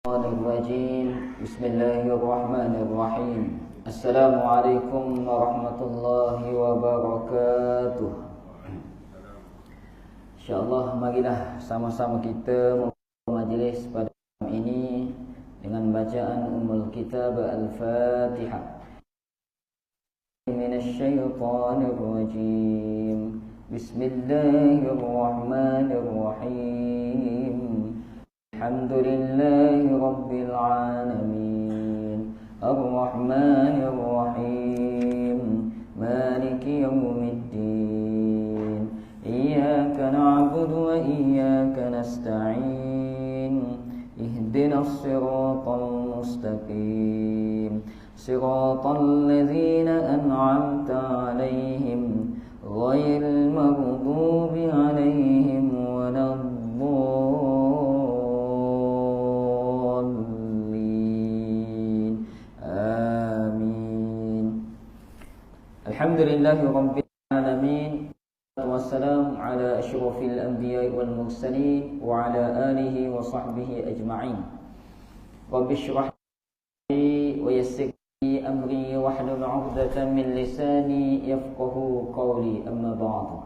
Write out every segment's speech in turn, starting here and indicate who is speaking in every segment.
Speaker 1: Bismillahirrahmanirrahim. Bismillahirrahmanirrahim. Assalamualaikum warahmatullahi wabarakatuh. InsyaAllah marilah sama-sama kita membuka majlis pada malam ini dengan bacaan Ummul Kitab Al-Fatihah. Minasyaitonirrajim. Bismillahirrahmanirrahim. Alhamdulillahi Rabbil Alamin. Ar-Rahmanir-Rahim. Maliki Yawmiddin. Iyyaka na'budu wa iyyaka nasta'in. Ihdinas siratal mustaqim. Siratal ladzina an'amta 'alaihim ghairil maghdubi 'alaihim waladdallin. Alhamdulillahi Rabbil Alamin. Wassalamu ala asyrafil anbiya'i wal mursalin wa ala alihi wa sahbihi ajma'in. Rabbi shrah li wa yassir li amri wa hlul 'uqdatam min lisani yafqahu qawli. Amma ba'du.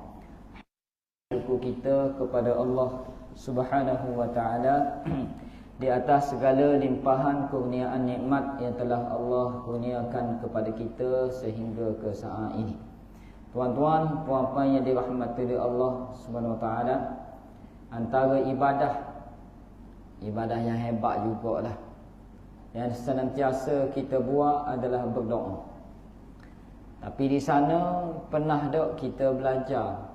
Speaker 1: Syukur kita kepada Allah Subhanahu wa taala di atas segala limpahan kurniaan nikmat yang telah Allah kurniakan kepada kita sehingga ke saat ini. Tuan-tuan, puan-puan yang dirahmati oleh Allah Subhanahu wa taala, antara ibadah yang hebat jugalah yang senantiasa kita buat adalah berdoa. Tapi di sana pernah tak kita belajar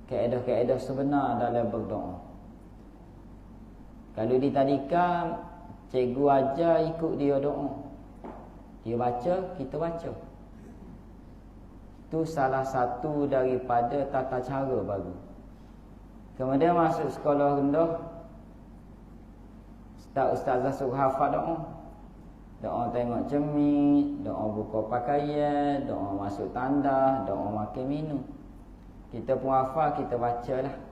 Speaker 1: kaedah-kaedah sebenar dalam berdoa? Kalau di tadika, cikgu ajar ikut dia doa. Dia baca, kita baca. Itu salah satu daripada tata cara baru. Kemudian masuk sekolah rendah, ustazah suruh hafal doa. Doa tengok cermin, doa buka pakaian, doa masuk tanda, doa makan minum. Kita pun hafal, kita bacalah.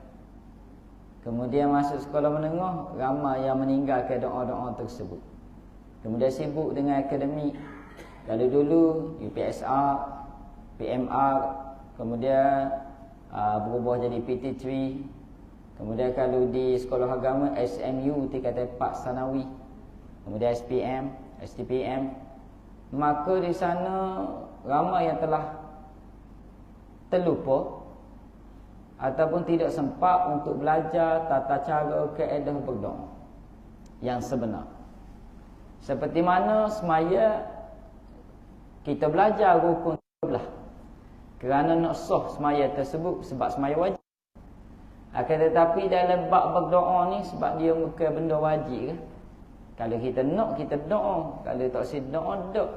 Speaker 1: Kemudian masuk sekolah menengah, ramai yang meninggalkan doa-doa tersebut. Kemudian sibuk dengan akademik. Kalau dulu UPSR, PMR, kemudian berubah jadi PT3. Kemudian kalau di sekolah agama SMU tingkatan 4 sanawi. Kemudian SPM, STPM. Maka di sana ramai yang telah terlupa ataupun tidak sempat untuk belajar tata cara kaedah berdoa yang sebenar. Seperti mana semaya kita belajar rukun 12 kerana nak sah semaya tersebut sebab semaya wajib. Akan tetapi dalam bab berdoa ni sebab dia bukan benda wajib kan? Kalau kita nak, kita doa. Kalau tak doa, tak.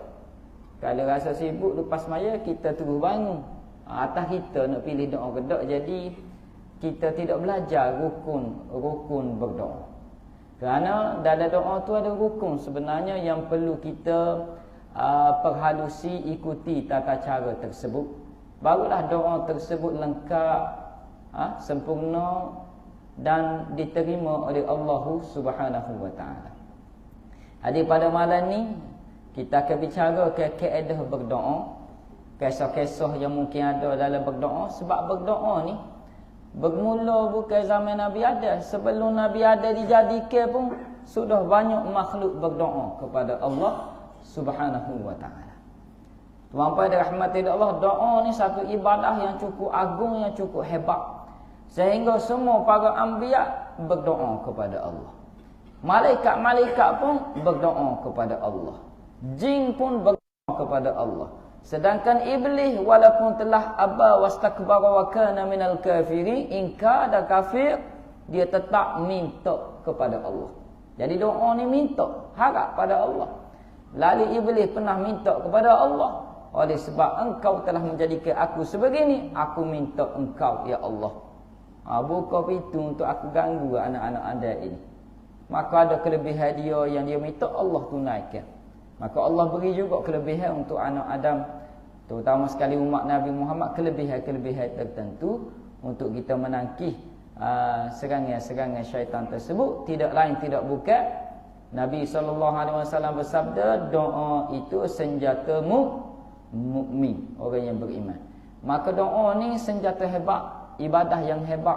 Speaker 1: Kalau rasa sibuk lepas semaya, kita terus bangun. Atas kita nak pilih doa ke tak. Jadi kita tidak belajar rukun berdoa. Kerana dalam doa tu ada rukun sebenarnya yang perlu kita perhalusi, ikuti tata cara tersebut. Barulah doa tersebut lengkap, sempurna dan diterima oleh Allah Subhanahu wa taala. Jadi pada malam ni kita akan bicara ke kaedah berdoa. Kisah-kisah yang mungkin ada dalam berdoa. Sebab berdoa ni bermula bukan zaman Nabi Adam. Sebelum Nabi Adam dijadikan pun sudah banyak makhluk berdoa kepada Allah Subhanahu wa ta'ala. Tuan-tuan dirahmati Allah, doa ni satu ibadah yang cukup agung, yang cukup hebat. Sehingga semua para anbiya berdoa kepada Allah. Malaikat-malaikat pun berdoa kepada Allah. Jin pun berdoa kepada Allah. Sedangkan iblis walaupun telah aba wastakbara wa kana minal kafirin, ingkar dan kafir, dia tetap minta kepada Allah. Jadi doa ni minta, harap pada Allah. Lalu iblis pernah minta kepada Allah, oleh sebab engkau telah menjadikan aku sebegini, aku minta engkau ya Allah. Buka pintu untuk aku ganggu anak-anak anda ini. Maka ada kelebihan dia yang dia minta, Allah tunaikan. Maka Allah beri juga kelebihan untuk anak Adam, terutama sekali umat Nabi Muhammad, kelebihan-kelebihan tertentu untuk kita menangkis serangan-serangan syaitan tersebut. Tidak lain tidak bukan Nabi SAW bersabda, doa itu senjata mukmin, orang yang beriman. Maka doa ni senjata hebat, ibadah yang hebat.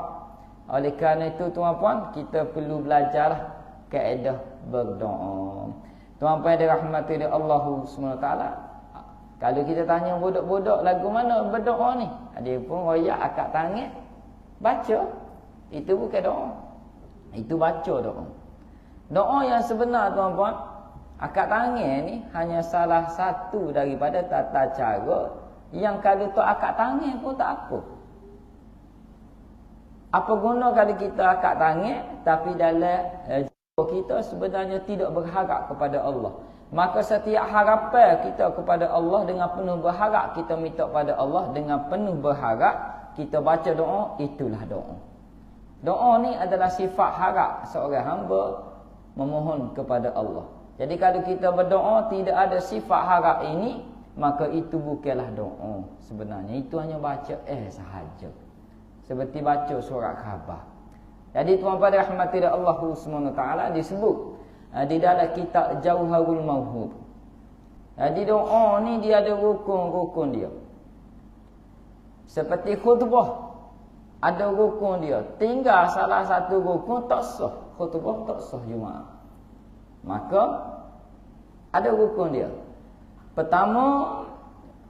Speaker 1: Oleh kerana itu tuan-puan, kita perlu belajar kaedah berdoa. Tuan-puan yang dirahmati oleh Allah SWT, kalau kita tanya budak-budak lagu mana berdoa ni, dia pun royak akak tangan baca. Itu bukan doa, itu baca doa. Doa yang sebenar tuan-puan, akak tangan ni hanya salah satu daripada tata cara yang kalau tak akak tangan pun tak apa. Apa guna kalau kita akak tangan tapi dalam jiwa kita sebenarnya tidak berharap kepada Allah. Maka setiap harapan kita kepada Allah dengan penuh berharap, kita minta pada Allah dengan penuh berharap, kita baca doa, itulah doa. Doa ni adalah sifat harap seorang hamba memohon kepada Allah. Jadi kalau kita berdoa tidak ada sifat harap ini, maka itu bukanlah doa. Sebenarnya itu hanya baca sahaja. Seperti baca surat khabar. Jadi tuan-tuan rahmati Allah SWT disebut di dalam kitab Jauharul Mauhub. Jadi doa ni dia ada rukun-rukun dia. Seperti khutbah ada rukun dia. Tinggal salah satu rukun tak sah. Khutbah tak sah Jumaat. Maka ada rukun dia. Pertama,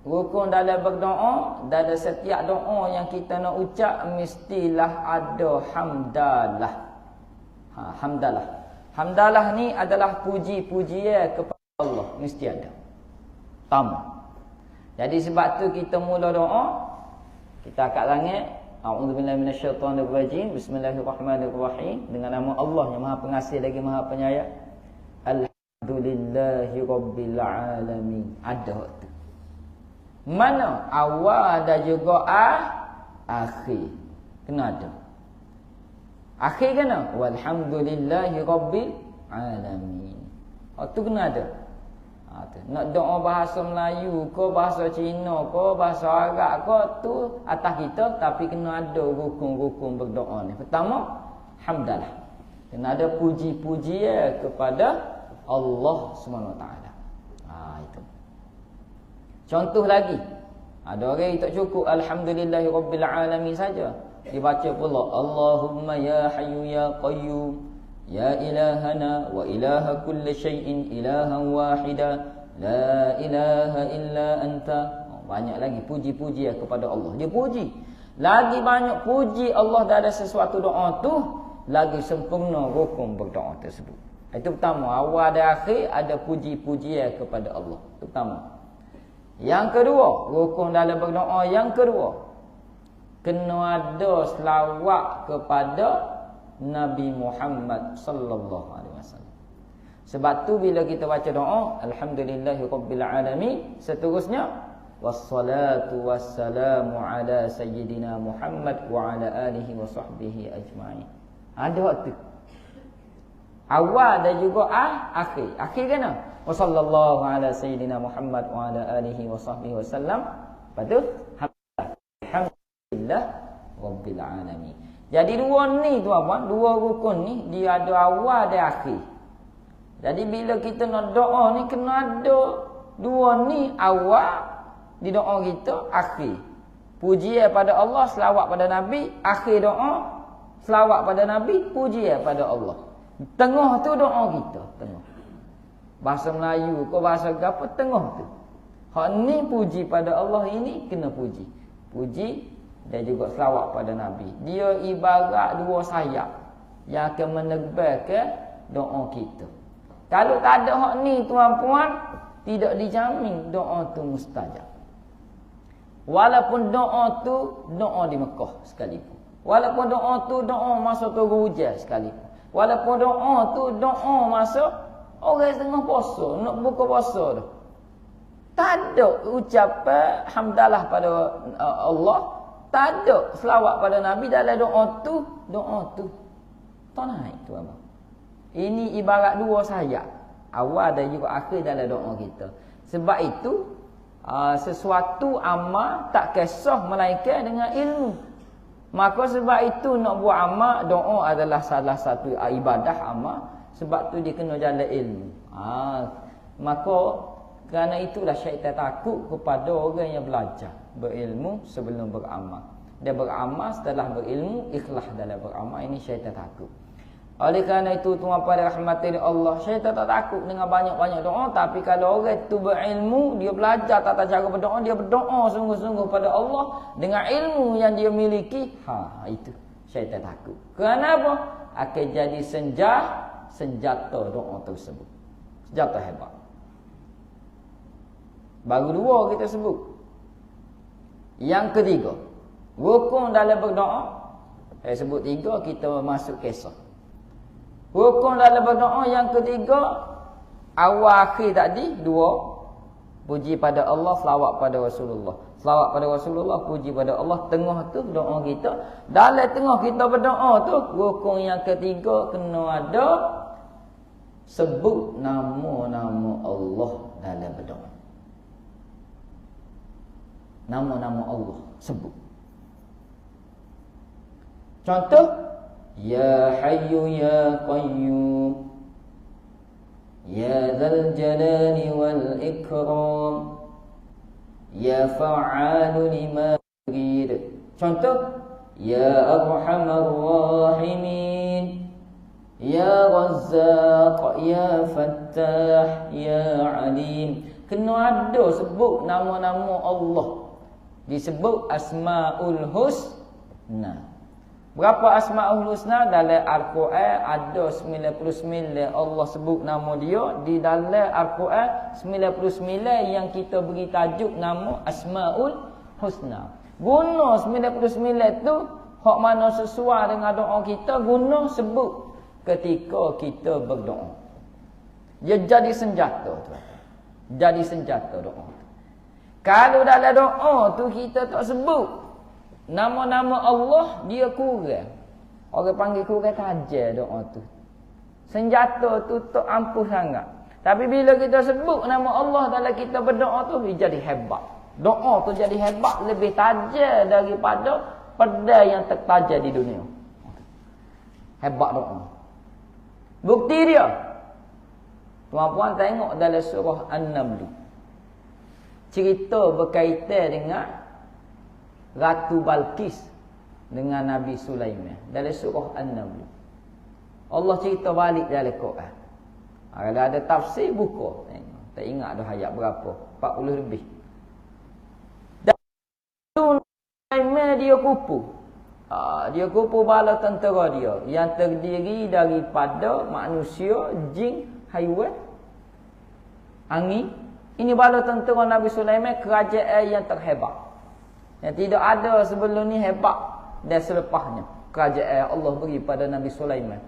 Speaker 1: rukun dalam berdoa, dalam setiap doa yang kita nak ucap mestilah ada hamdalah. Hamdalah. Hamdalah ni adalah puji-pujian kepada Allah, mesti ada. Pertama. Jadi sebab tu kita mula doa, kita angkat langit, a'udzubillahi minasyaitonirrajim, bismillahirrahmanirrahim, dengan nama Allah yang Maha Pengasih lagi Maha Penyayang. Alhamdulillahi rabbil alamin. Ada tu. Mana awal ada juga akhir. Kena ada. Akhir kena walhamdulillahi rabbil alamin. Tu kena ada. Nak doa bahasa Melayu ke, bahasa Cina ke, bahasa Arab ke, tu atas kita, tapi kena ada rukun-rukun berdoa ni. Pertama, hamdalah. Kena ada puji-pujian kepada Allah SWT. Itu. Contoh lagi, ada orang yang tak cukup alhamdulillahi rabbil alamin saja. Dibaca pula Allahumma ya hayyu ya qayyum ya ilahana wa ilaha kulli syai'in ilahan wahida la ilaha illa anta. Banyak lagi puji-puji kepada Allah. Dia puji. Lagi banyak puji Allah dalam sesuatu doa tu, lagi sempurna rukun berdoa tersebut. Itu pertama, awal dan akhir ada puji-pujian kepada Allah. Itu pertama. Yang kedua, rukun dalam berdoa yang kedua, kena ada selawat kepada Nabi Muhammad sallallahu alaihi wasallam. Sebab tu bila kita baca doa alhamdulillahi rabbil alamin, seterusnya wassalatu wassalamu ala sayyidina Muhammad wa ala alihi wa sahbihi ajma'in. Ada waktu awal dan juga akhir. Akhir kena wa sallallahu ala sayyidina Muhammad wa ala alihi wa sahbihi wasallam. Lepas alhamdulillah rabbil alamin. Jadi dua ni tuan-tuan, dua rukun ni dia ada awal dan akhir. Jadi bila kita nak doa ni kena ada dua ni, awal di doa kita, akhir. Pujian pada Allah, selawat pada Nabi, akhir doa selawat pada Nabi, pujian pada Allah. Tengah tu doa kita, tengah. Bahasa Melayu ke bahasa apa, tengah tu. Hak ni puji pada Allah, ini kena puji. Puji dan juga selawat pada Nabi. Dia ibarat dua sayap yang akan menerbangkan doa kita. Kalau tak ada hak ni tuan-puan, tidak dijamin doa tu mustajab. Walaupun doa tu doa di Mekah sekalipun. Walaupun doa tu doa masa turun hujan sekalipun. Walaupun doa tu doa masa orang tengah puasa, nak buka puasa tu. Tak ada ucapan hamdalah pada Allah, tak ada selawat pada Nabi dalam doa tu tak naik tu abang. Ini ibarat dua sayap, awal dan juga akhir dalam doa kita. Sebab itu sesuatu amal tak kisah melainkan dengan ilmu. Maka sebab itu nak buat amal, doa adalah salah satu ibadah amal Sebab tu dia kena jalan ilmu. Maka kerana itulah syaitan takut kepada orang yang belajar berilmu sebelum beramal. Dia beramal setelah berilmu, ikhlas dalam beramal. Ini syaitan takut. Oleh kerana itu tuan pada rahmati Allah, syaitan tak takut dengan banyak-banyak doa. Tapi kalau orang itu berilmu, dia belajar tata cara berdoa, dia berdoa sungguh-sungguh pada Allah dengan ilmu yang dia miliki, itu syaitan takut. Kerana apa? Akan jadi senjata doa tersebut. Senjata hebat. Baru dua kita sebut. Yang ketiga, rukun dalam berdoa. Sebut tiga, kita masuk kisah. Rukun dalam berdoa yang ketiga, awal akhir tadi dua, puji pada Allah, selawat pada Rasulullah. Selawat pada Rasulullah, puji pada Allah. Tengah tu doa kita. Dalam tengah kita berdoa tu, rukun yang ketiga kena ada sebut nama-nama Allah dalam berdoa. Nama-nama Allah sebut. Contoh, Ya Hayyu Ya Qayyum, Ya Dzal Jalali wal Ikram, Ya Fa'alu lima yurid. Contoh, Ya Arhamar Rahimin, Ya Razzaq, Ya Fattah, Ya Alim. Kena ada sebut nama-nama Allah. Disebut Asmaul Husna. Berapa Asmaul Husna? Dalam Al-Quran ada 99 Allah sebut nama dia. Di dalam Al-Quran 99 yang kita beri tajuk nama Asmaul Husna. Guna 99 tu hak mana sesuai dengan doa kita, guna sebut ketika kita berdoa. Dia jadi senjata tu. Jadi senjata doa. Kalau dalam doa tu kita tak sebut nama-nama Allah, dia kurang. Orang panggil kurang tajam doa tu. Senjata tu tak ampuh sangat. Tapi bila kita sebut nama Allah dalam kita berdoa tu, dia jadi hebat. Doa tu jadi hebat, lebih tajam daripada pedang yang tertajam di dunia. Hebat doa. Bukti dia. Tuan-puan tengok dalam surah An-Naml. Cerita berkaitan dengan Ratu Balqis dengan Nabi Sulaiman dalam surah An-Naml. Allah cerita balik dalam Quran. Kalau ada tafsir buka. Tak ingat dah ayat berapa. 40 lebih. Dan Sulaiman dia kupu. Dia kupu bala tentera dia yang terdiri daripada manusia, jin, haiwan, angin. Ini bala tentera Nabi Sulaiman, kerajaan yang terhebat. Yang tidak ada sebelum ni hebat dan selepasnya. Kerajaan Allah beri pada Nabi Sulaiman.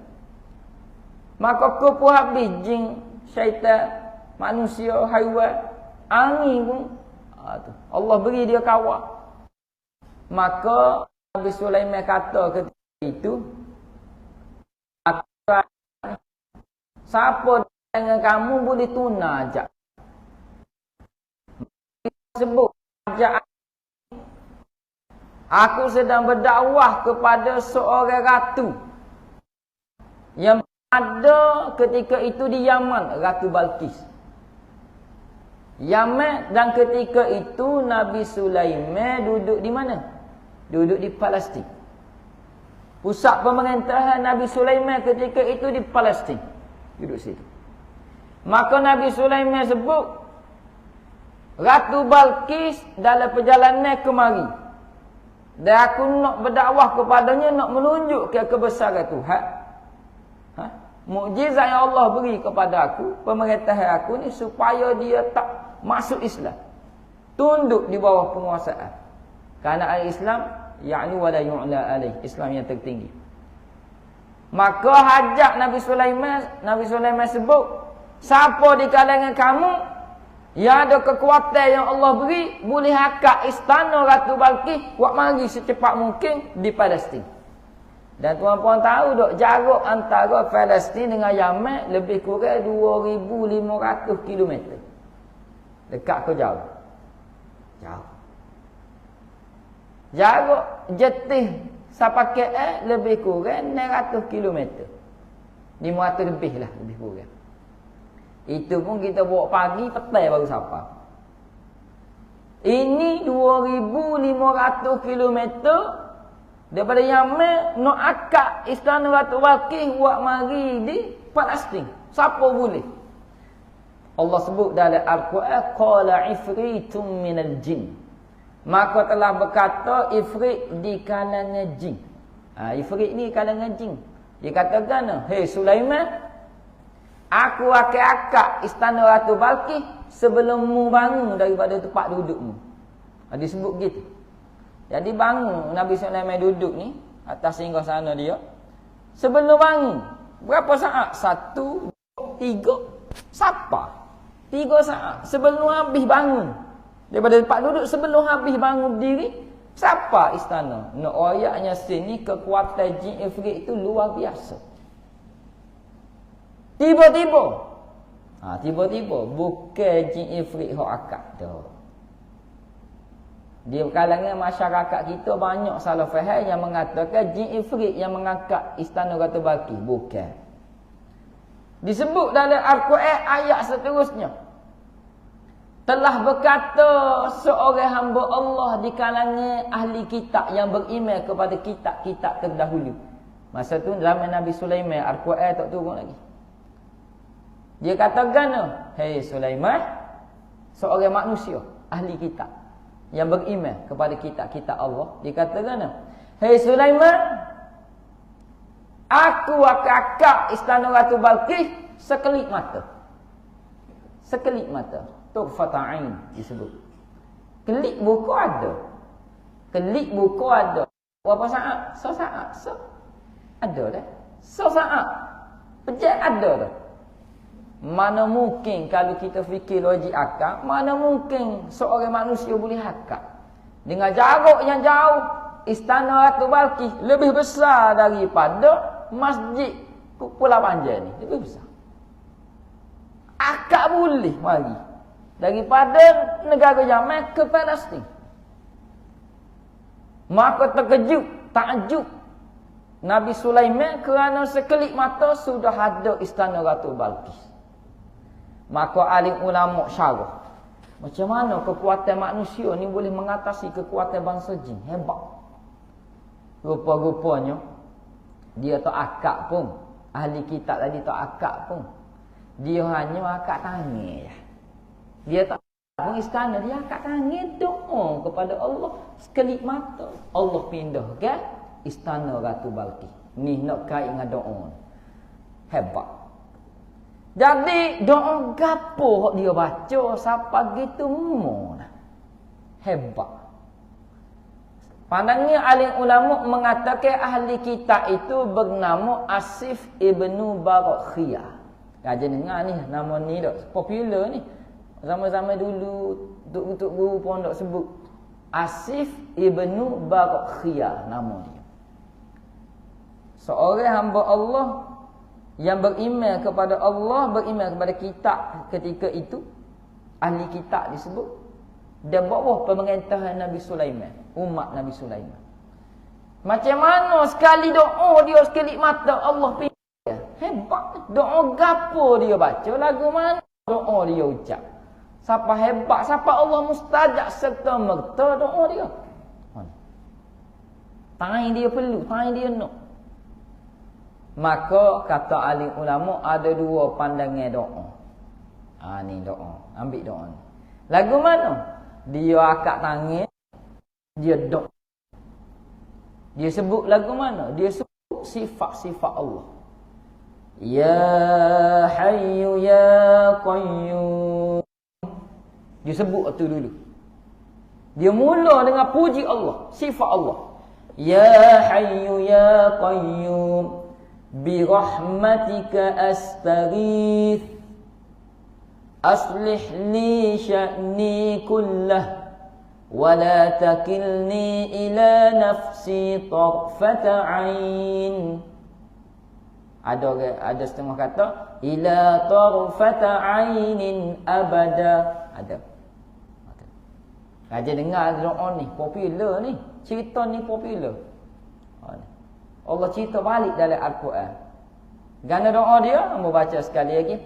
Speaker 1: Maka kupu habis jin, syaitan, manusia, haiwan, angin pun Allah beri dia kawal. Maka Nabi Sulaiman kata ketika itu, siapa dengan kamu boleh tunai ajak. Sebut ajak. Aku sedang berdakwah kepada seorang ratu yang ada ketika itu di Yaman, Ratu Balqis. Yaman, dan ketika itu Nabi Sulaiman duduk di mana? Duduk di Palestin. Pusat pemerintahan Nabi Sulaiman ketika itu di Palestin. Duduk situ. Maka Nabi Sulaiman sebut Ratu Balqis dalam perjalanan kemari. Dan aku nak berdakwah kepadanya, nak menunjuk ke kebesaran Tuhan. Mukjizat yang Allah beri kepada aku, pemerintahan aku ni, supaya dia tak masuk Islam, tunduk di bawah penguasaan. Kerana Islam yakni wala yu'la alaih, Islam yang tertinggi. Maka hajat Nabi Sulaiman sebut, siapa di kalangan kamu yang ada kekuatan yang Allah beri, boleh hakak istana Ratu Balqis buat mari secepat mungkin di Palestin. Dan tuan-puan tahu tak, jarak antara Palestin dengan Yaman lebih kurang 2,500 km. Dekat ke jauh? Jauh. Jarak jetih sampai KL lebih kurang 600 km. 500 lebih lah, lebih kurang. Itu pun kita bawa pagi, petang baru sampai. Ini 2,500 kilometer daripada Yaman nak akak istana Ratu Balqis buat mari di Palestin. Siapa boleh? Allah sebut dalam Al-Quran, qala ifritun minal jin. Maka telah berkata ifrit di kalangan jin. Ifrit ni kalangan jin. Dia katakan, "Hei Sulaiman, aku akan akak istana Ratu Balqis sebelum mu bangun daripada tempat dudukmu." Disebut gitu. Jadi bangun Nabi Sulaiman duduk ni atas singgasana dia. Sebelum bangun, berapa saat? 1, 2, 3. Siapa? 3 saat sebelum habis bangun. Daripada tempat duduk sebelum habis bangun berdiri, siapa istana? Nak ayatnya sini kekuatan jin ifrit itu luar biasa. Tiba-tiba. Tiba-tiba bukan jin ifrit hok akak dah. Di kalangan masyarakat kita banyak salah faham yang mengatakan jin ifrit yang mengangkat istana Ratu Balqis. Bukan. Disebut dalam Al-Quran ayat seterusnya. Telah berkata seorang hamba Allah di kalangan ahli kitab yang beriman kepada kitab-kitab terdahulu. Masa tu zaman Nabi Sulaiman, Al-Quran tak turun lagi. Dia katakan, "Hei Sulaiman, seorang manusia ahli kitab yang beriman kepada kitab-kitab Allah." Dia katakan, "Hei Sulaiman, aku akan akak istana Ratu Balqis sekelip mata." Sekelip mata. Turfata ain disebut. Kelip buku ada. Kelip buku ada. Berapa saat? Sesaat. Ada dah. Sesaat. Pejak ada dah. Mana mungkin kalau kita fikir logik akal, mana mungkin seorang manusia boleh akal. Dengan jarak yang jauh, istana Ratu Balqis lebih besar daripada masjid Pulau Panjang ni. Lebih besar. Akak boleh mari daripada negara Yaman ke Palestin. Maka terkejut, takjub Nabi Sulaiman kerana sekelip mata sudah ada istana Ratu Balqis. Maka alim ulama syarah, macam mana kekuatan manusia ni boleh mengatasi kekuatan bangsa jin? Hebat. Rupa-rupanya dia tak akak pun. Ahli kitab tadi tak akak pun. Dia hanya akak tangan je. Dia tak pun istana, dia akak tangan doa kepada Allah. Sekelip mata Allah pindahkan istana Ratu Balqis. Ni nak kait dengan doa. Hebat. Jadi doa gapo hak dia baca siapa gitu mu. Hebat. Pandangnya alim ulama mengatakan ahli kitab itu bernama Asif ibnu Barakhiyah. Kaji dengar ni nama ni dak popular ni. Zaman-zaman dulu untuk guru pondok sebut Asif ibnu Barakhiyah nama dia. Seorang hamba Allah yang beriman kepada Allah, beriman kepada kitab ketika itu, ahli kitab disebut, dan bawah pemerintahan Nabi Sulaiman, umat Nabi Sulaiman. Macam mana sekali doa dia sekelip mata Allah pilih. Hebat. Doa gapo dia baca, lagu mana doa dia ucap. Siapa hebat, siapa Allah mustajab serta merta doa dia. Tangan dia perlu, tangan dia nak. Maka kata alim ulama ada dua pandangan doa. Ni doa. Ambil doa ni. Lagu mana? Dia akak tangan, dia doa. Dia sebut lagu mana? Dia sebut sifat-sifat Allah. Ya Hayyu Ya Qayyum. Dia sebut itu dulu. Dia mula dengan puji Allah, sifat Allah. Ya Hayyu Ya Qayyum bi rahmatika astaghith aslih li sya'ni kullah wa la takilni ila nafsi tarfata ain. Ada setengah kata ila tarfata ainin abada. Ada. Kaji dengar doa ni popular ni, cerita ni popular. Allah cerita balik dalam Al-Quran. Gana doa dia, hamba baca sekali lagi.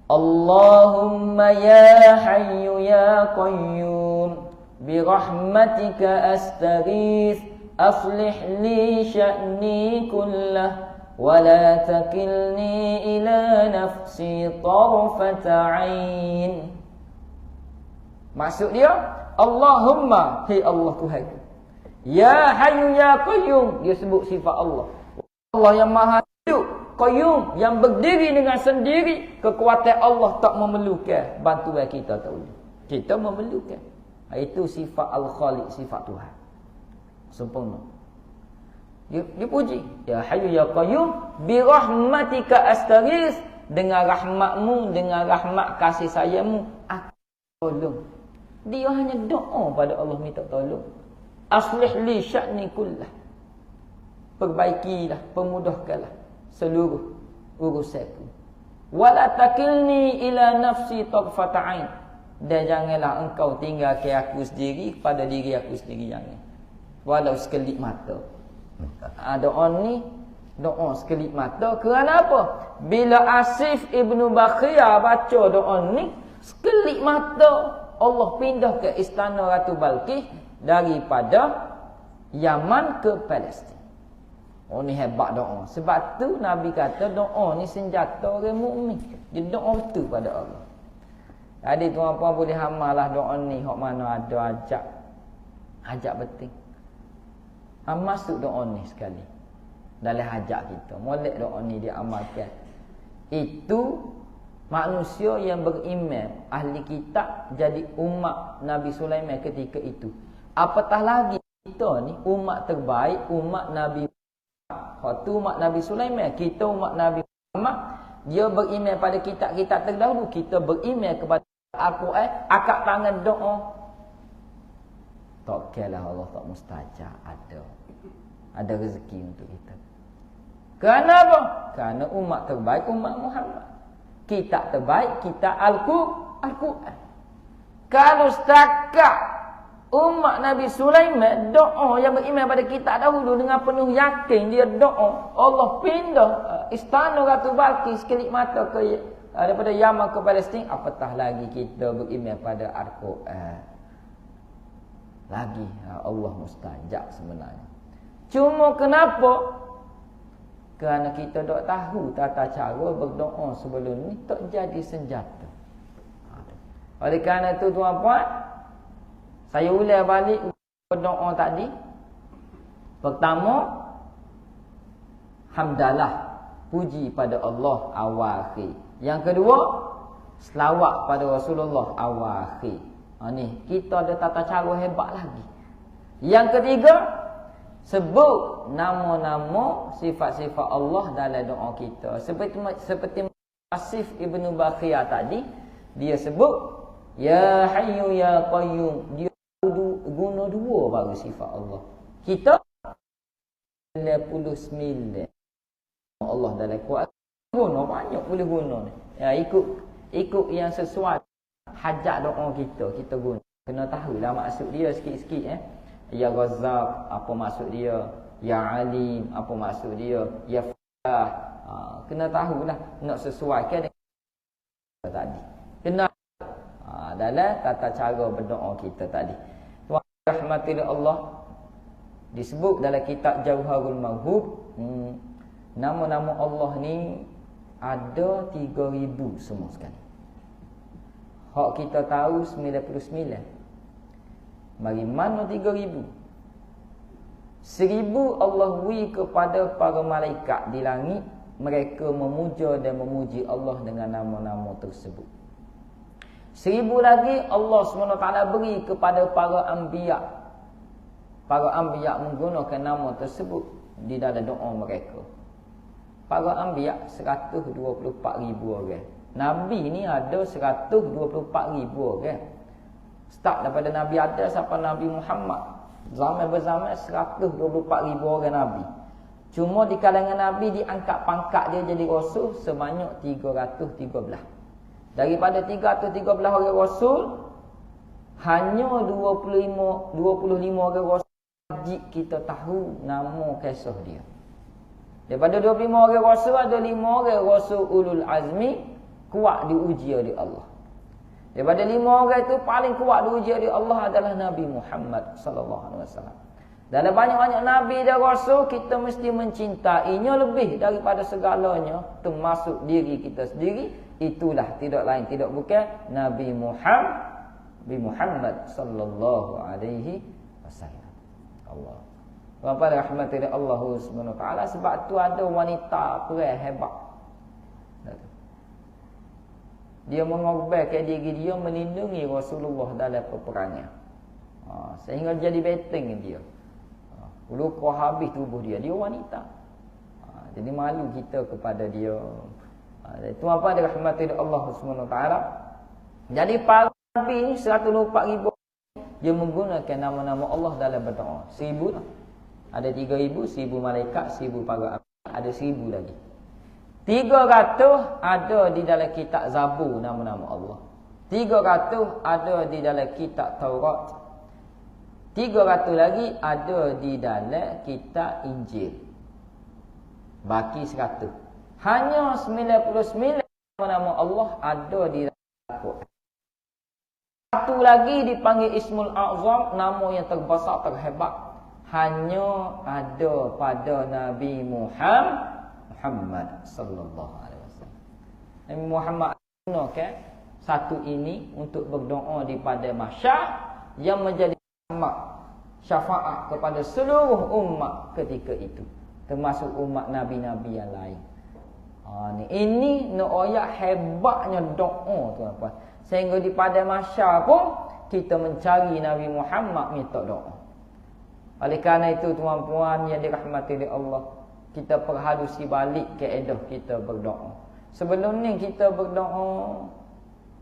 Speaker 1: Allahumma ya hayyu ya qayyum bi rahmatika astaghith aslih li sya'ni kullah wa la takilni ila nafsi tarfata 'ain. Maksud dia, Allahumma, hi Allah Tuhan, ya hayyu ya qayyum, dia sebut sifat Allah. Allah yang maha hidup, qayyum, yang berdiri dengan sendiri. Kekuatan Allah tak memerlukan bantuan kita tahu. Kita memerlukan. Itu sifat al-khaliq, sifat Tuhan. Sempurna. Dia puji, ya hayyu ya qayyum bi rahmatika astaghith, dengan rahmatmu, dengan rahmat kasih sayangmu aku tolong. Dia hanya doa pada Allah minta tolong. Aslih li sya'ni kullah, perbaikilah, pemudahkanlah seluruh urusanku. Wala takilni ila nafsi tarfata 'ain, dan janganlah engkau tinggalkan aku sendiri pada diri aku sendiri, jangan. Walau sekelip mata. Doa ni doa sekelip mata. Kerana apa? Bila Asif ibnu Bakhiyah baca doa ni, sekelip mata Allah pindah ke istana Ratu Balqis daripada Yaman ke Palestin. Oh, ni hebat doa. Sebab tu Nabi kata doa ni senjata orang mukmin. Dia doa betul pada Allah. Jadi tuan-puan boleh hamalah doa ni hok mana ada ajak penting. Masuk doa ni sekali dalam hajat kita. Molek doa ni dia amalkan. Itu manusia yang beriman, ahli kitab, jadi umat Nabi Sulaiman ketika itu. Apatah lagi kita ni umat terbaik, umat Nabi Muhammad. Tu umat Nabi Sulaiman, kita umat Nabi Muhammad. Dia beriman pada kitab-kitab terdahulu, kita beriman kepada Al-Quran, akak tangan doa. Tak kira Allah tak mustajab, ada rezeki untuk kita. Kerana apa? Kerana umat terbaik umat Muhammad. Kitab terbaik kitab Al-Quran. Kalau setakat umat Nabi Sulaiman doa yang beriman pada kitab dahulu dengan penuh yakin, dia doa, Allah pindah istana Ratu Balqis sekelip mata ke daripada Yaman ke Palestin. Apatah lagi kita beriman pada Al-Quran. Lagi Allah mustajab sebenarnya. Cuma kenapa? Kerana kita tak tahu tata cara berdoa sebelum ni, tak jadi senjata. Oleh kerana itu tuan-puan, saya ulang balik berdoa tadi. Pertama, hamdalah, puji pada Allah awal akhir. Yang kedua, selawat pada Rasulullah awal akhir. Ni kita ada tata cara hebat lagi. Yang ketiga, sebut nama-nama sifat-sifat Allah dalam doa kita. Seperti Asif ibnu Bakhiyah tadi, dia sebut ya hayyu ya qayyum. Dia guna dua baru sifat Allah. Kita 99 Allah dalam Quran guna banyak, boleh guna ni. Ya, ikut yang sesuai hajat doa kita guna. Kena tahulah maksud dia sikit-sikit Ya Razzaq, apa maksud dia? Ya Alim, apa maksud dia? Ya Fattah. Kena tahulah, nak sesuaikan dengan tadi. Kena dalam tata cara berdoa kita tadi. Tuhan rahmatil Allah disebut dalam kitab Jauharul Mawhub, nama-nama Allah ni ada 3000 semua sekali. Hak kita tahu 99. Mari mana 3000? 1000 Allah beri kepada para malaikat di langit. Mereka memuja dan memuji Allah dengan nama-nama tersebut. 1000 lagi Allah SWT beri kepada para anbiya. Para anbiya menggunakan nama tersebut di dalam doa mereka. Para anbiya 124,000 orang. Nabi ni ada 124,000 orang. Start daripada Nabi Adam sampai Nabi Muhammad. Zaman berzaman 124,000 orang Nabi. Cuma di kalangan Nabi diangkat pangkat dia jadi Rasul sebanyak 313. Daripada 313 orang Rasul, hanya 25 orang Rasul wajib kita tahu nama kisah dia. Daripada 25 orang rasul ada 5 orang rasul ulul azmi kuat diuji oleh Allah. Daripada 5 orang itu paling kuat diuji oleh Allah adalah Nabi Muhammad sallallahu alaihi wasallam. Dalam banyak-banyak nabi dan rasul kita mesti mencintainya lebih daripada segalanya, termasuk diri kita sendiri. Itulah tidak lain tidak bukan Nabi Muhammad sallallahu alaihi wasallam. Allah. Bapa rahmatillah Allah Subhanahu wa taala, sebab tu ada wanita perang hebat. Dia mengorbankan diri dia melindungi Rasulullah dalam peperangan. Sehingga jadi benteng dia. Luka habis tubuh dia. Dia wanita. Jadi malu kita kepada dia. Itu apa dia rahmatillah Allah Subhanahu wa taala. Jadi para nabi ni 104,000 dia menggunakan nama-nama Allah dalam berdoa. 1,000 lah. Ada 3,000, 1,000 malaikat, 1,000 para ada 1,000 lagi. 300 ada di dalam kitab Zabur nama-nama Allah. 300 ada di dalam kitab Taurat. 300 lagi ada di dalam kitab Injil. Baki 100. Hanya 99 nama-nama Allah ada di dalam Al-Quran. Satu lagi dipanggil Ismul A'zam, nama yang terbesar terhebat, hanya ada pada Nabi Muhammad sallallahu alaihi wasallam. Nabi Muhammad gunakan satu ini untuk berdoa di pada mahsyar yang menjadi syafaat kepada seluruh umat ketika itu, termasuk umat nabi-nabi yang lain. Ini noya hebatnya doa tuan-tuan. Sehingga di pada mahsyar pun kita mencari Nabi Muhammad minta doa. Oleh kerana itu tuan-tuan yang dirahmati oleh Allah, kita perhalusi balik kaedah kita berdoa. Sebelum ni kita berdoa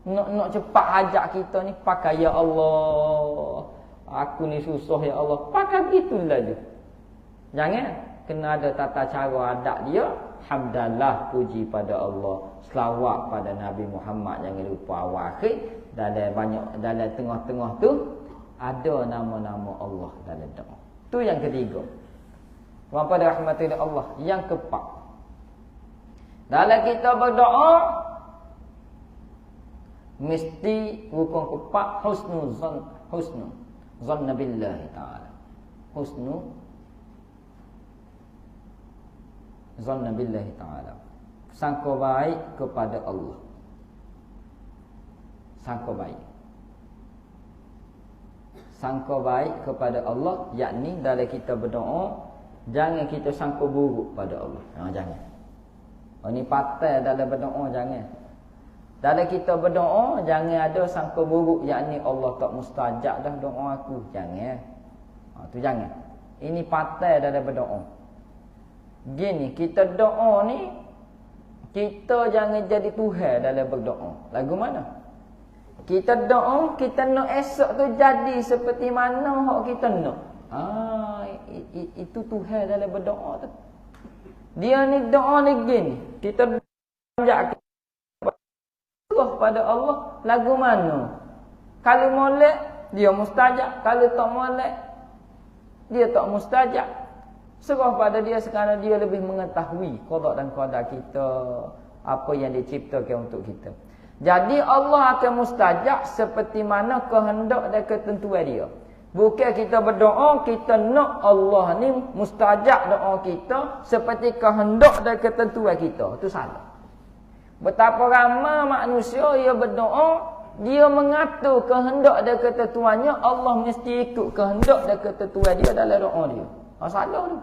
Speaker 1: nak cepat hajat kita ni pakai ya Allah, aku ni susah ya Allah, pakai gitulah je. Jangan, kena ada tata cara adat dia. Hamdalah, puji pada Allah, selawat pada Nabi Muhammad, jangan lupa awal akhir. Dalam tengah-tengah tu ada nama-nama Allah dalam doa. Tu yang ketiga. Walaupun rahmatillah Allah. Yang keempat, dalam kita berdoa mesti rukun keempat husnul zanna billahi ta'ala. Husnul zanna billahi ta'ala. Sangka baik kepada Allah. Sangka baik. Sangka baik kepada Allah, yakni dalam kita berdoa jangan kita sangka buruk pada Allah. Jangan. Ini patah dalam berdoa, jangan. Dalam kita berdoa jangan ada sangka buruk, yakni Allah tak mustajab dah doa aku. Jangan. Tu jangan. Ini patah dalam berdoa. Gini, kita doa ni, kita jangan jadi Tuhan dalam berdoa. Lagu mana? Kita doa, kita nak esok tu jadi seperti mana hak kita nak. Itu Tuhan dalam berdoa tu. Dia ni doa ni gini, kita panjat pada Allah, lagu mana? Kalau molek, dia mustajab. Kalau tak molek, dia tak mustajab. Serah pada dia sekarang dia lebih mengetahui qada dan qadar kita, apa yang diciptakan untuk kita. Jadi Allah akan mustajab seperti mana kehendak dan ketentuan dia. Bukan kita berdoa, kita nak Allah ni mustajab doa kita seperti kehendak dan ketentuan kita. Itu salah. Betapa ramai manusia ia berdoa, dia mengatur kehendak dan ketentuannya, Allah mesti ikut kehendak dan ketentuan dia dalam doa dia. Salah tu.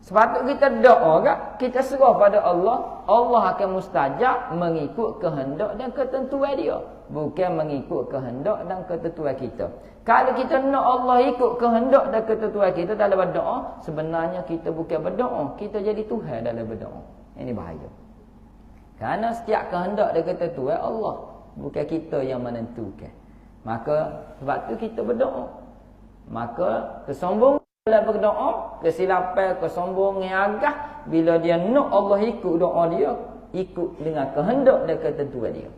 Speaker 1: Sepatutnya kita doa kan, kita serah pada Allah, Allah akan mustajab mengikut kehendak dan ketentuan dia, bukan mengikut kehendak dan ketentuan kita. Kalau kita nak Allah ikut kehendak dan ketentuan kita dalam berdoa, sebenarnya kita bukan berdoa, kita jadi Tuhan dalam berdoa. Ini bahaya. Kerana setiap kehendak dan ketentuan Allah, bukan kita yang menentukan. Maka sebab tu kita berdoa. Maka kesombongan dalam berdoa, kesilapan, kesombongan, agah, bila dia nak Allah ikut doa dia, ikut dengan kehendak dan ketentuan dia.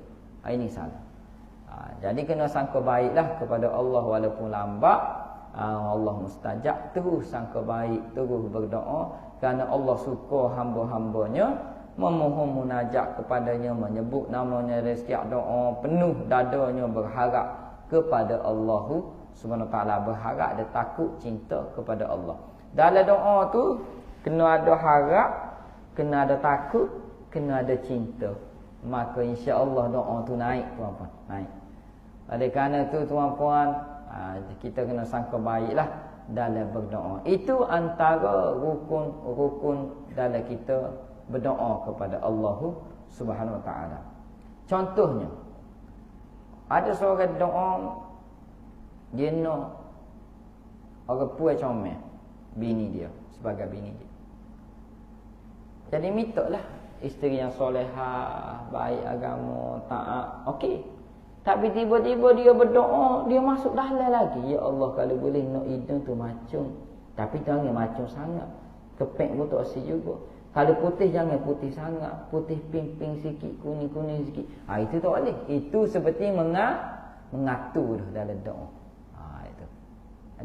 Speaker 1: Ini salah. Jadi kena sangka baiklah kepada Allah walaupun lambat. Allah mustajab, terus sangka baik, terus berdoa, kerana Allah suka hamba-hambanya memohon munajat kepadanya, menyebut namanya dari setiap doa, penuh dadanya berharap kepada Allah Subhanahu wa taala, berharap dia takut cinta kepada Allah. Dalam doa tu kena ada harap, kena ada takut, kena ada cinta. Maka insya-Allah doa tu naik tuan-puan, naik. Oleh kerana tu tuan-puan, kita kena sangka baiklah dalam berdoa. Itu antara rukun-rukun dalam kita berdoa kepada Allah Subhanahu wa taala. Contohnya, ada seorang doa dia nak orang puai comel bini dia, sebagai bini dia. Jadi mintalah isteri yang solehah, baik agama, taat. Okey. Tapi tiba-tiba dia berdoa, dia masuk dalam lagi. Ya Allah, kalau boleh nak hidung tu macam, tapi jangan macam sangat. Kepek pun tak si juga. Kalau putih jangan putih sangat, putih pink-pink sikit, kuning-kuning sikit. Itu tak boleh. Itu seperti mengatur dalam doa. Itu.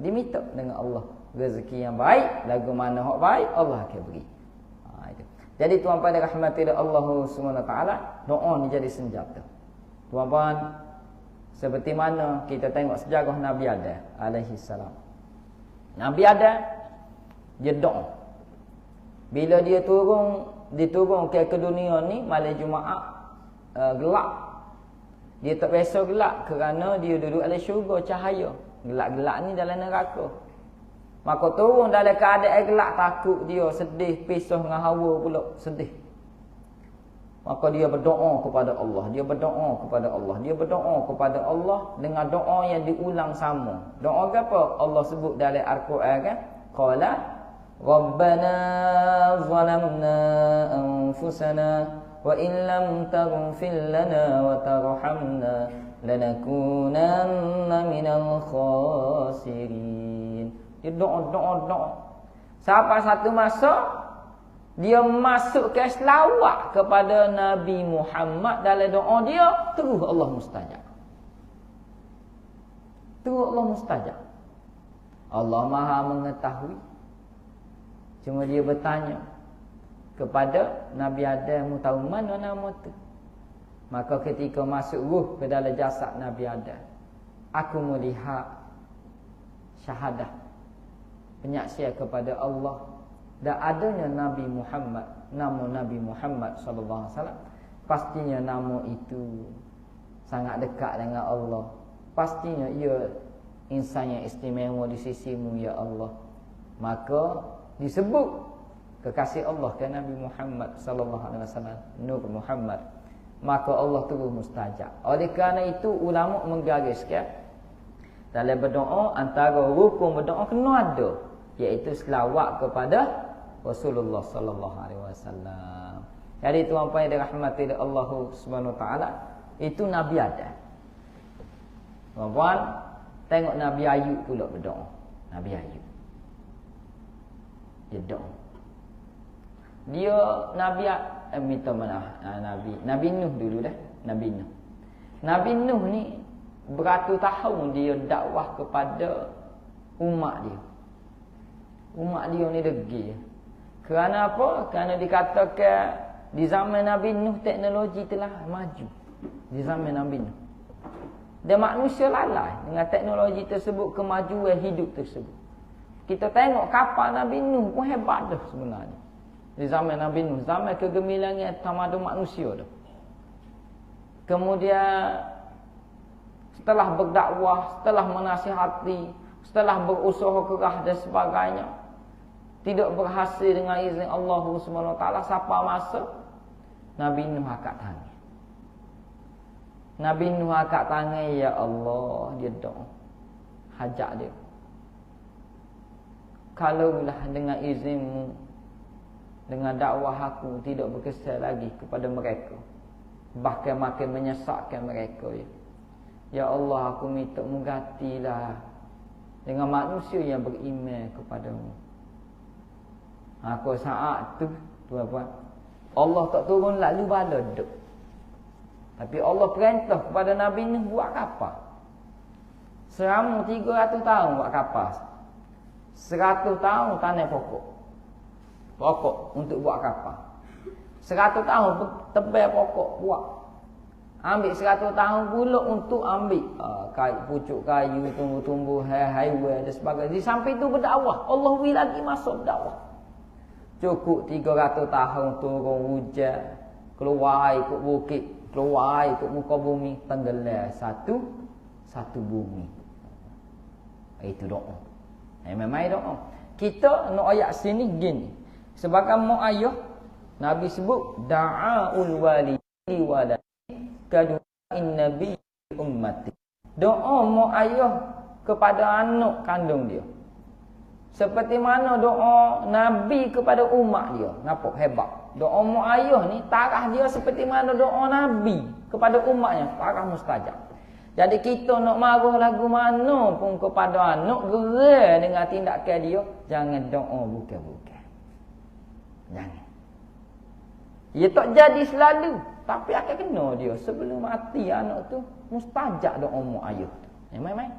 Speaker 1: Dia minta dengan Allah rezeki yang baik, lagu mana hak baik Allah akan beri. Itu. Jadi tuan-puan dan rahmatillah Allah Subhanahu wa taala, doa ni jadi senjata. Tuan-puan, seperti mana kita tengok sejarah Nabi Adam alaihi salam. Nabi Adam dia doa. Bila dia diturun ke dunia ni malam Jumaat, gelap. Dia tak biasa gelap kerana dia duduk dalam syurga cahaya. Gelap-gelap ni dalam neraka. Maka turun dalam keadaan gelap, takut dia, sedih, pisah dengan hawa pula, sedih. Maka dia berdoa kepada Allah. Dia berdoa kepada Allah. Dia berdoa kepada Allah dengan doa yang diulang sama. Doa apa? Allah sebut dalam Al-Quran kan? Qala Rabbana zalamna anfusana wa in lam taghfir lana wa tarhamna lanakunanna minal khasirin. Dia doa. Sampai satu masa dia masuk ke selawat kepada Nabi Muhammad dalam doa dia, terus Allah mustajab. Terus Allah mustajab. Allah Maha mengetahui. Cuma dia bertanya kepada Nabi Adam, mu tahu mana nama tu? Maka ketika masuk ruh ke dalam jasad Nabi Adam, aku melihat syahadah, penyaksian kepada Allah dan adanya Nabi Muhammad, nama Nabi Muhammad sallallahu alaihi wasallam. Pastinya nama itu sangat dekat dengan Allah. Pastinya ia insan yang istimewa di sisimu ya Allah. Maka disebut kekasih Allah ke Nabi Muhammad sallallahu alaihi wasallam, Nur Muhammad. Maka Allah terus mustajab. Oleh kerana itu ulama menggariskan dalam berdoa antara rukun berdoa kena ada, iaitu selawat kepada Rasulullah sallallahu alaihi wasallam. Jadi tuan-puan yang dirahmati oleh Allah Subhanahu wa taala, itu Nabi Adam. Tuan-puan, tengok Nabi Ayub pula berdoa. Nabi Ayub dia doa. Dia minta maaf, Nabi Nuh dulu dah. Nabi Nuh ni beratus tahun dia dakwah kepada umat dia. Umat dia ni degil. Kerana apa? Kerana dikatakan di zaman Nabi Nuh teknologi telah maju. Di zaman Nabi Nuh, dan manusia lalai dengan teknologi tersebut, kemajuan hidup tersebut. Kita tengok kapal Nabi Nuh pun hebat dah sebenarnya. Di zaman Nabi Nuh, zaman kegemilangan tamadun manusia dah. Kemudian setelah berdakwah, setelah menasihati, setelah berusaha keras dan sebagainya, tidak berhasil dengan izin Allah Subhanahu wa taala, sampai masa Nabi Nuh angkat tangan. Nabi Nuh angkat tangan, ya Allah, dia doa hajat dia. Kalaulah dengan izinmu, dengan dakwah aku tidak berkesan lagi kepada mereka, bahkan makin menyesatkan mereka, ya Allah, aku minta menggantilah dengan manusia yang beriman kepadamu. Aku saat tu tuan-puan, Allah tak turun lalu bala duduk, tapi Allah perintah kepada Nabi ni buat kapal. Selama 300 tahun buat kapal. 100 tahun tanam pokok. Pokok untuk buat kapal. 100 tahun tebal pokok buat. Ambil 100 tahun pula untuk ambil pucuk kayu, tumbuh-tumbuhan, highway dan sebagainya. Di samping itu berdakwah. Allah will lagi masuk berdakwah. Cukup 300 tahun turun hujan, keluar ikut bukit, keluar ikut muka bumi, tenggelam satu bumi. Itu doa. Memang doa. Kita nak ayat sini gini. Sebagai mak ayah, Nabi sebut da'aul wali walad kadu'in nabi ummati. Doa mak ayah kepada anak kandung dia. Seperti mana doa Nabi kepada umat dia. Nampak hebat. Doa mak ayah ni tarah dia seperti mana doa Nabi kepada umatnya. Tarah mustajab. Jadi kita nak marah lagu mana pun kepada anak, gerai dengan tindakan dia, jangan doa bukan-bukan. Jangan. Ia tak jadi selalu, tapi akan kena dia sebelum mati anak tu mustajab doa mak ayah tu. Main-main.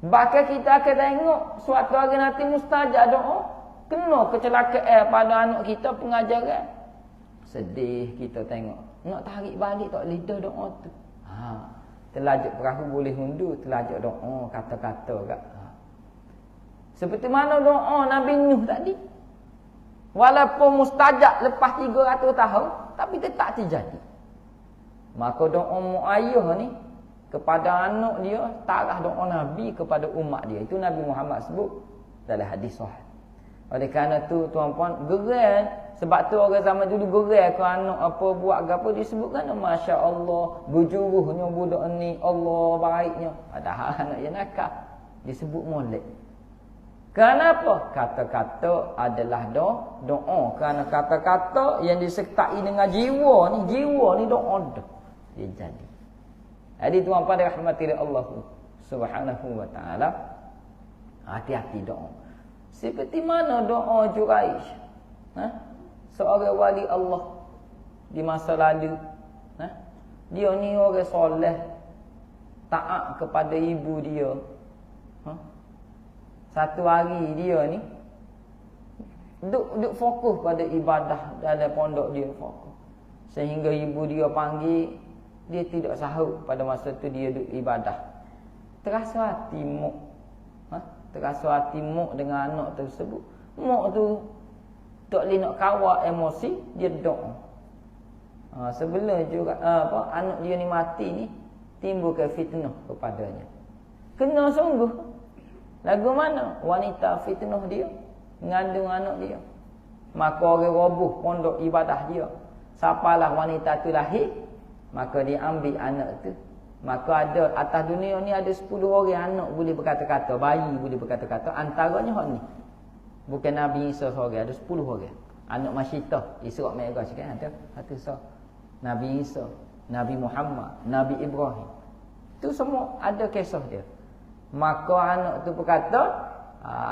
Speaker 1: Bahkan kita akan tengok suatu hari nanti mustajab doa, kena kecelakaan pada anak kita pengajaran. Sedih kita tengok. Nak tarik balik tak lidah doa tu. Terlajuk perahu boleh hundur, terlajuk doa kata-kata kat. Seperti mana doa Nabi Nuh tadi. Walaupun mustajab lepas 300 tahun, tapi tetap terjadi. Maka doa mak ayah ni kepada anak dia, tarah doa Nabi kepada umat dia. Itu Nabi Muhammad sebut dalam hadis sahih. Oleh kerana tu tuan-puan, gerai. Sebab tu orang zaman dulu gerai ke anak apa buat ke apa, disebutkan Masya Allah, berjuruhnya budak ni, Allah baiknya. Padahal anak yang nakal, disebut molek. Kenapa? Kata-kata adalah doa. Kerana kata-kata yang disertai dengan jiwa ni doa dah. Dia jadi. Jadi tuan-puan dirahmati Allah Subhanahu wa taala, hati-hati doa. Seperti mana doa Juraish? Seorang wali Allah di masa lalu. Dia ni orang soleh, taat kepada ibu dia. Satu hari dia ni duk fokus pada ibadah dalam pondok dia, fokus. Sehingga ibu dia panggil, dia tidak sahut pada masa tu dia duk ibadah. Terasa hati muk. Terasa hati muk dengan anak tersebut. Muk tu tak boleh nak kawal emosi, dia doa. Sebelum juga anak dia ni mati ni, timbulkan fitnah kepadanya. Kena sungguh. Lagu mana? Wanita fitnah dia, mengandung anak dia. Maka orang roboh pondok ibadah dia. Siapalah wanita tu lahir, maka dia ambil anak tu. Maka ada atas dunia ni ada 10 orang anak boleh berkata-kata, bayi boleh berkata-kata, antaranya hak ni. Bukan Nabi Isa seorang, ada 10 orang. Anak Masyitah, Isra' Mi'raj kan ada. Satu so. Nabi Isa, Nabi Muhammad, Nabi Ibrahim. Itu semua ada kisah dia. Maka anak tu berkata,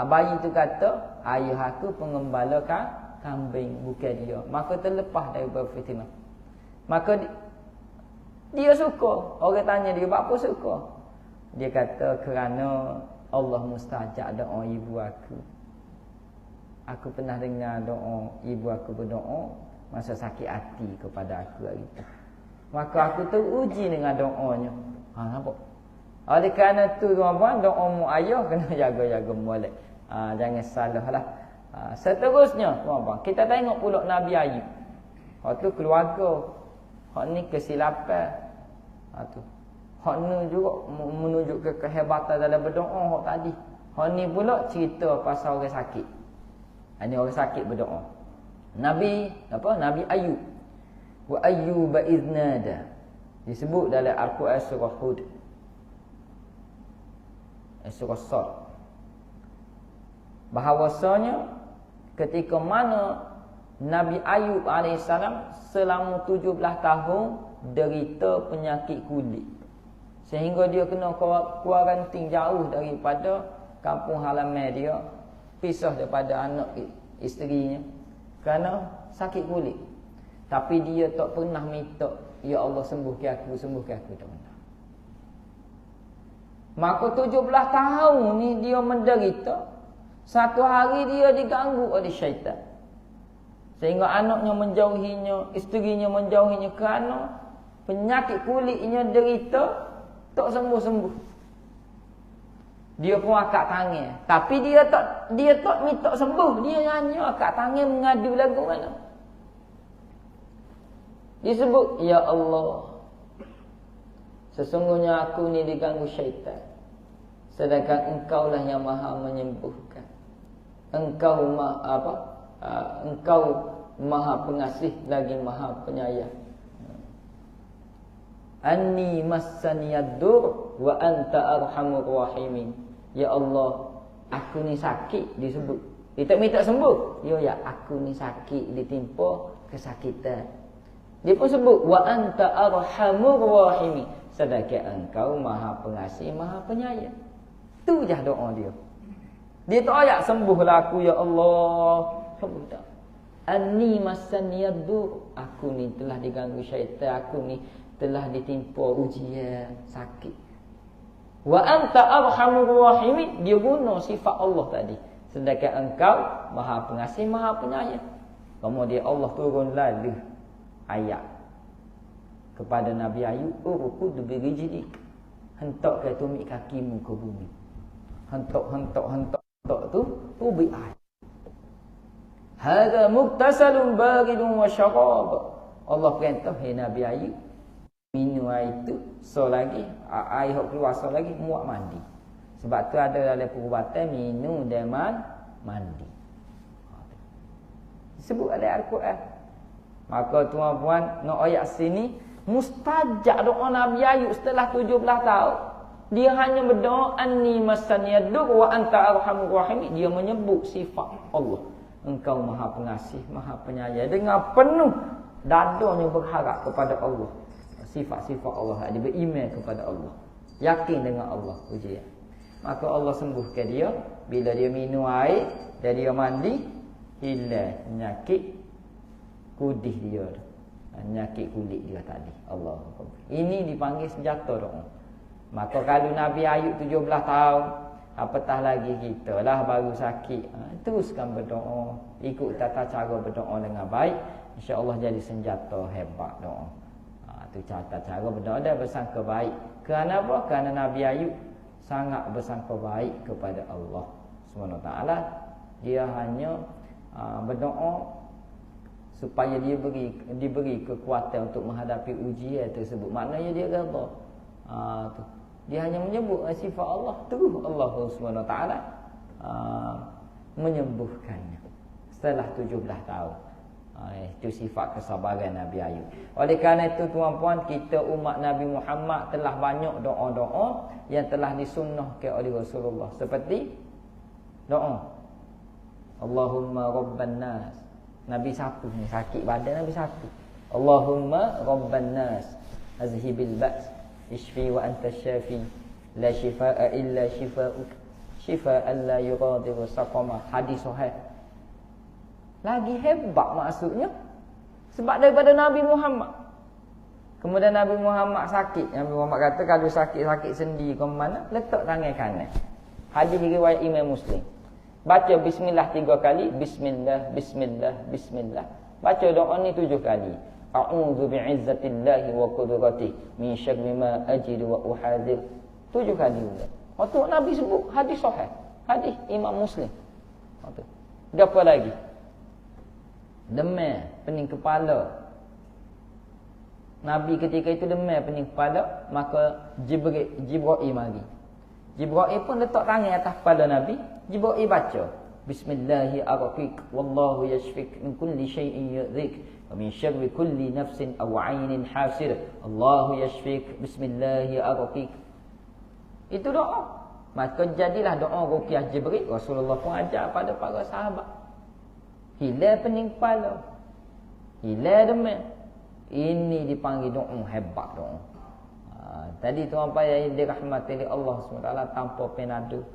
Speaker 1: bayi tu kata, ayah aku pengembala kambing, bukan dia. Maka terlepas daripada fitnah. Maka dia suka. Orang tanya dia, apa suka? Dia kata, kerana Allah mustajab doa ibu aku. Aku pernah dengar doa ibu aku berdoa masa sakit hati kepada aku hari itu. Maka aku teruji dengan doanya. Nampak? Oleh kerana tu tuan-tuan, doa mak ayah kena jaga-jaga molek. Jangan salah lah. Seterusnya tuan-tuan, kita tengok pula Nabi Ayub. Hak tu keluarga. Hak ni kesilapan. Tu. Hak ni juga menunjukkan kehebatan dalam berdoa hak tadi. Hak ni pula cerita pasal orang sakit. Ini orang sakit berdoa. Nabi Ayub. Wa Ayyub iznada. Disebut dalam Al-Quran surah Hud. Surah Sad. Bahawasanya ketika mana Nabi Ayub AS selama 17 tahun derita penyakit kulit. Sehingga dia kena kuarantin jauh daripada kampung halaman dia, pisah daripada anak isterinya kerana sakit kulit. Tapi dia tak pernah minta, ya Allah sembuhkan aku, tak pernah. Maka 17 tahun ni dia menderita. Satu hari dia diganggu oleh syaitan. Sehingga anaknya menjauhinya, isterinya menjauhinya kerana penyakit kulitnya derita tak sembuh-sembuh. Dia pun akak tangan. Tapi dia tak minta sembuh. Dia hanya akak tangan mengadu lagu mana. Disebut, Ya Allah, sesungguhnya aku ni diganggu syaitan. Sedangkan engkau lah yang maha menyembuhkan. Engkau maha pengasih lagi maha penyayang. Anni massaniyad-dur wa anta arhamur rahimin. Ya Allah, aku ni sakit disebut. Dia tak minta sembuh. Ya, aku ni sakit ditimpa kesakitan. Dia pun sebut wa anta arhamur rahimin. Sedangkan engkau maha pengasih maha penyayang. Tu je doa dia. Dia tak ayat sembuhlah aku ya Allah. Sembuh tak. Anni massaniyad-dur. Aku ni telah diganggu syaitan. Aku ni telah ditimpa ujian sakit. Wa anta arhamur rahimin. Dia guna sifat Allah tadi. Sedangkan engkau maha pengasih maha penyayang. Kemudian Allah turun lalu ayat kepada Nabi Ayub, urkud birijlik. Hentak ke tumit kakimu ke bumi. Hentak tu ubi air. Hadza muktasalun baridun wa syarab. Allah perintah hai Nabi Ayub, minum air itu so lagi, air hok keluar so lagi muak mandi. Sebab tu ada dalam perubatan minum dan mandi. Disebut dalam Al-Quran. Maka tuan-puan, nak ayat sini mustajab doa Nabi Ayub setelah 17 tahun. Dia hanya berdoa anni massaniyad-dur wa anta arhamur rahimin. Dia menyebut sifat Allah. Engkau maha pengasih, maha penyayang. Dengan penuh dadanya berharap kepada Allah. Sifat-sifat Allah. Dia beriman kepada Allah. Yakin dengan Allah. Ujian. Maka Allah sembuhkan dia. Bila dia minum air dan dia mandi, hilang penyakit kudih dia. Penyakit kulit dia tadi. Allah. Ini dipanggil senjata doa. Maka kalau Nabi Ayub 17 tahun, apatah lagi kita lah baru sakit, teruskan berdoa, ikut tata cara berdoa dengan baik, insya-Allah jadi senjata hebat doa. Tu tata cara berdoa dan bersangka baik. Kerana apa? Kerana Nabi Ayub sangat bersangka baik kepada Allah SWT. Dia hanya berdoa supaya dia diberi kekuatan untuk menghadapi ujian tersebut. Maknanya dia redha. Tu. Dia hanya menyebut sifat Allah, terus Allah SWT menyembuhkannya setelah 17 tahun. Itu sifat kesabaran Nabi Ayub. Oleh kerana itu tuan-puan, kita umat Nabi Muhammad telah banyak doa-doa yang telah disunnahkan oleh Rasulullah. Seperti doa Allahumma Rabban Nas. Nabi siapa ni? Sakit badan Nabi siapa? Allahumma Rabban Nas azhibil ba's Ishfi wa anta syafi. La shifaa illa shifaa'uk. Shifaan la yughadiru saqama. Hadis sahih. Lagi hebat maksudnya. Sebab daripada Nabi Muhammad. Kemudian Nabi Muhammad sakit. Nabi Muhammad kata kalau sakit-sakit sendi ke mana, letak tangan kanan. Hadis riwayat Imam Muslim. Baca bismillah 3 kali. Bismillah, bismillah, bismillah. Baca doa ni 7 kali. A'udzu bi'izzatillahi wa qudratihi min syarri ma ajidu wa uhadzir. 7 kali juga. Waktu Nabi sebut hadis sahih. Hadis Imam Muslim. Waktu. Apa lagi? Demam, pening kepala. Nabi ketika itu demam, pening kepala, maka Jibril mari. Jibril pun letak tangan atas kepala Nabi. Jibril baca Bismillahirrahmanirrahim. Wallahu yashfik min kulli syai'in yu'dhik wa min syarri kulli nafsin aw 'ainin hasir. Allahu yashfik. Bismillahirrahmanirrahim. Itu doa. Maka jadilah doa ruqyah Jibril. Rasulullah pun ajar pada para sahabat. Hilang pening kepala, hilang demam. Ini dipanggil doa hebat doa. Tadi tuan-tuan yang dirahmati oleh Allah SWT, tanpa penado,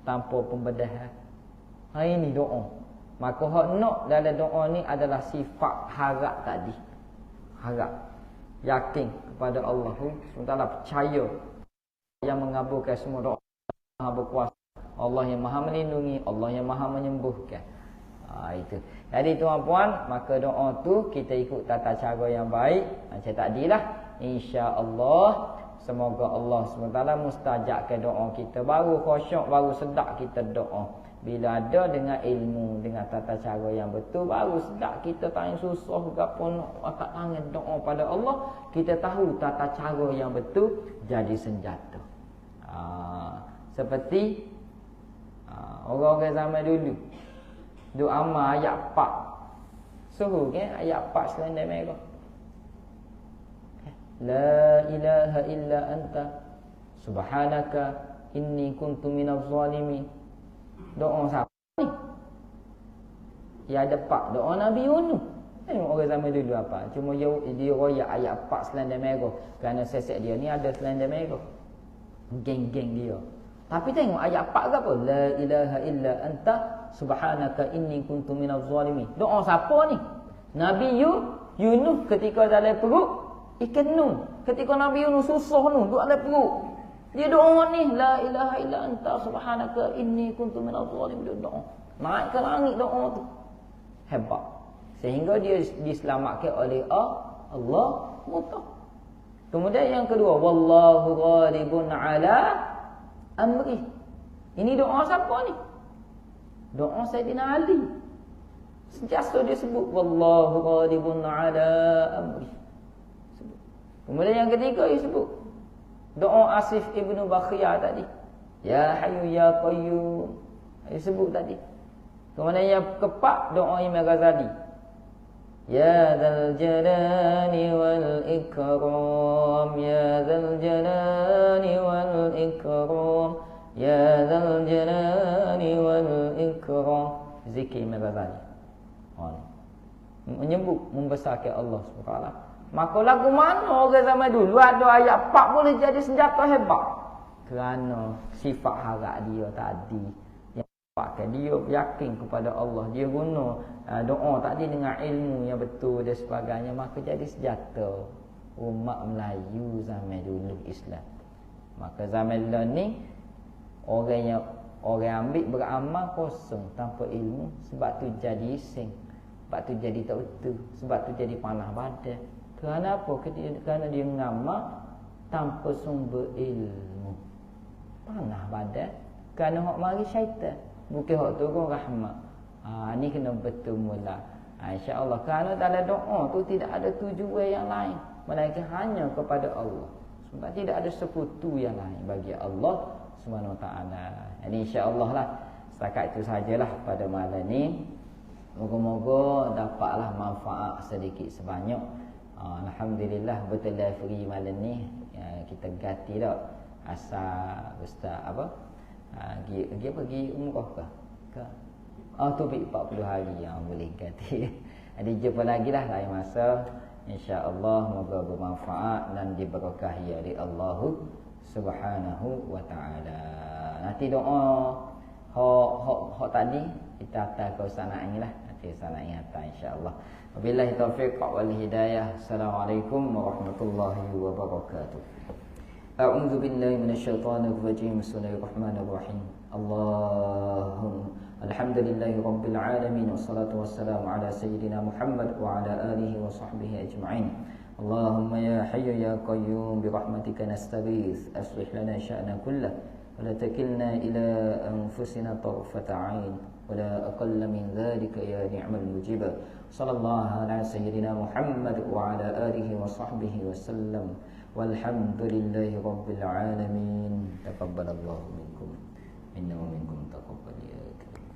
Speaker 1: tanpa pembedahan. Ini doa. Maka hak nak dalam doa ni adalah sifat harap tadi. Harap. Yakin kepada Allah SWT, percaya yang mengabulkan semua doa, Maha berkuasa, Allah yang Maha melindungi, Allah yang Maha menyembuhkan. Itu. Jadi tuan-puan, maka doa tu kita ikut tata cara yang baik. Macam tadilah, insya-Allah semoga Allah SWT mustajabkan doa kita. Baru khusyuk, baru sedap kita doa. Bila ada dengan ilmu, dengan tata cara yang betul, baru sedap kita tak yang susah gapo nak angkat tangan doa pada Allah. Kita tahu tata cara yang betul jadi senjata. Seperti orang-orang zaman dulu duk amal ayat 4. Suruh kan ayat 4 selendang merah. La ilaha illa anta subhanaka inni kuntu minaz zalimin. Doa siapa ni? Ya ada 4 doa Nabi Yunus. Tengok orang zaman dulu apa. Cuma dia royak ayat 4 selendang merah. Kerana sesek dia ni ada selendang merah. Geng-geng dia. Tapi tengok ayat 4 ke apa? La ilaha illa anta subhanaka inni kuntu minaz zalimin. Doa siapa ni? Nabi Yunus ketika dalam perut ikan nun. Ketika Nabi Yunus susah nun duduk dalam perut. Dia doa ni la ilaha illa anta subhanaka inni kuntu minaz zalimin. Dia doa. Naik ke langit doa tu. Hebat. Sehingga dia diselamatkan oleh Allah Muta. Kemudian yang kedua, wallahu ghalibun ala amri. Ini doa siapa ni? Doa Sayyidina Ali. Sentiasa dia sebut wallahu ghalibun ala amri. Sebut. Kemudian yang ketiga dia sebut doa Asif ibnu Bakhiyah tadi. Ya Hayyu ya Qayyum. Dia sebut tadi. Kemudian yang keempat doa Imam Ghazali. Ya dzal jalali wal ikram, ya dzal jalali wal ikram, ya dzal jalali wal ikram. Zikir Imam Ghazali. Menyebut membesarkan Allah SWT. Maka lagu mana orang zaman dulu ada ayat 4 boleh jadi senjata hebat? Kerana sifat harap dia tadi. Pakai dia yakin kepada Allah, dia guna doa tadi dengan ilmu yang betul dan sebagainya, maka jadi senjata umat Melayu zaman dulu Islam. Maka zaman ni orang ambil beramal kosong tanpa ilmu, sebab tu jadi iseng, sebab tu jadi tak betul, sebab tu jadi panah badan. Kerana apa? Kerana dia ngamal tanpa sumber ilmu. Panah badan kerana hak mari syaitan. Bukan hak turun rahmat. Ni kena betul mula. InsyaAllah. Kerana dalam doa tu tidak ada tujuan yang lain, melainkan hanya kepada Allah. Sebab tidak ada sekutu yang lain bagi Allah SWT. Jadi insyaAllah lah. Setakat itu sajalah pada malam ni. Moga-moga dapatlah manfaat sedikit sebanyak. Alhamdulillah betul lah free malam ni. Kita ganti tak asal Ustaz apa? Pergi umrah ke? Topik 40 hari yang boleh ganti. Jadi jumpa lagi lah lain masa. InsyaAllah moga bermanfaat dan diberkahi oleh Allah Subhanahu wa ta'ala. Nanti doa hak tadi kita hantar ke Sana'i lah. Nanti Sana'i hantar insyaAllah. Wabillahi taufiq wal hidayah. Assalamualaikum warahmatullahi wabarakatuh. A'udzu billahi minasyaitonir rajim. Bismillahirrahmanirrahim. Alhamdulillahi rabbil alamin wassalatu wassalamu ala sayyidina Muhammad wa ala alihi wa sahbihi ajma'in. Allahumma ya hayyu ya qayyum bi rahmatika nastaghits aslih lana sya'na kullah wa la takilna ila anfusina tarfata 'ain wa la aqalla min dhalika ya ni'mal mujib. Sallallahu ala sayyidina Muhammad wa ala alihi wa sahbihi wasallam. Walhamdulillahi rabbil alamin. Taqabbalallahu minkum minna wa minkum taqabbal ya karim.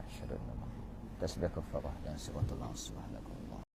Speaker 1: Asyhadu an la ilaha illa anta astaghfiruka wa atubu ilaik. Dan subhanallah.